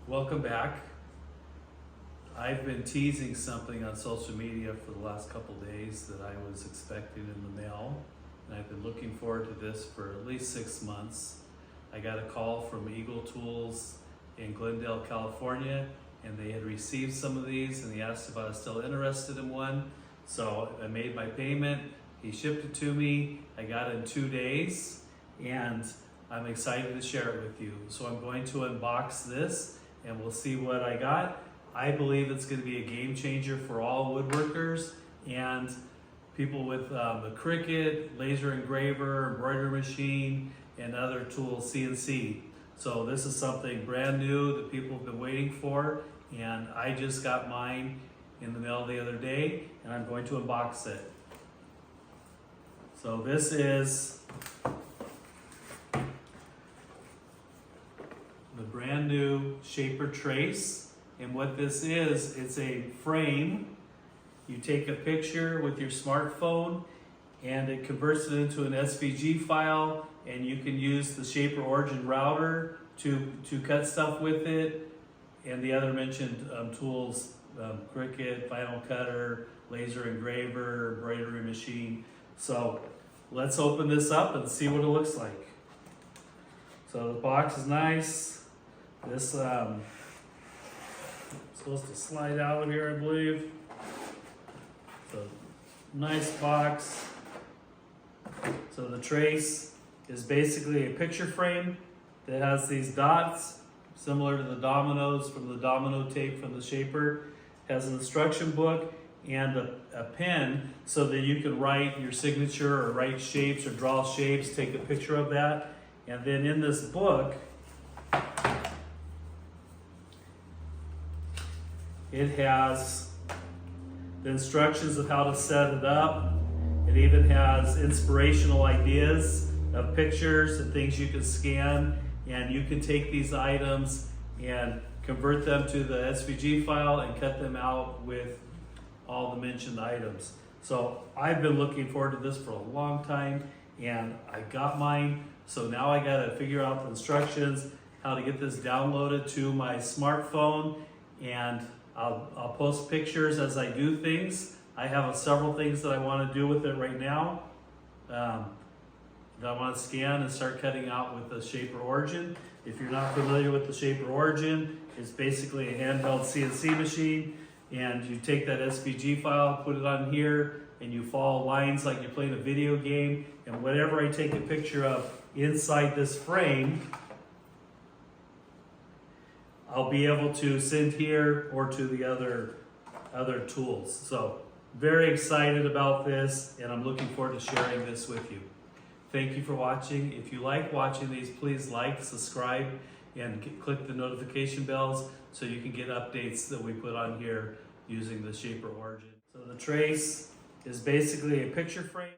Welcome back. I've been teasing something on social media for the last couple days that I was expecting in the mail, and I've been looking forward to this for at least 6 months. I got a call from Eagle Tools in Glendale, California, and they had received some of these and he asked if I was still interested in one. So I made my payment, he shipped it to me, I got it in 2 days, and I'm excited to share it with you. So I'm going to unbox this and we'll see what I got. I believe it's going to be a game changer for all woodworkers and people with the Cricut, laser engraver, embroidery machine, and other tools, CNC. So this is something brand new that people have been waiting for, and I just got mine in the mail the other day, and I'm going to unbox it. So this is the brand new Shaper Trace, and what this is, it's a frame. You take a picture with your smartphone and it converts it into an SVG file, and you can use the Shaper Origin router to cut stuff with it, and the other mentioned tools, Cricut, Final Cutter, laser engraver, embroidery machine. So let's open this up and see what it looks like. So the box is nice. This supposed to slide out of here, I believe. So nice box. So the trace is basically a picture frame that has these dots similar to the dominoes from the domino tape from the Shaper. Has an instruction book and a pen so that you can write your signature or write shapes or draw shapes, take a picture of that. And then in this book, it has the instructions of how to set it up. It even has inspirational ideas of pictures and things you can scan, and you can take these items and convert them to the SVG file and cut them out with all the mentioned items. So I've been looking forward to this for a long time, and I got mine. So now I gotta figure out the instructions, how to get this downloaded to my smartphone, and I'll post pictures as I do things. I have several things that I want to do with it right now that I want to scan and start cutting out with the Shaper Origin. If you're not familiar with the Shaper Origin, it's basically a handheld CNC machine, and you take that SVG file, put it on here, and you follow lines like you're playing a video game, and whatever I take a picture of inside this frame, I'll be able to send here or to the other tools. So very excited about this, and I'm looking forward to sharing this with you. Thank you for watching. If you like watching these, please like, subscribe, and click the notification bells so you can get updates that we put on here using the Shaper Origin. So the trace is basically a picture frame.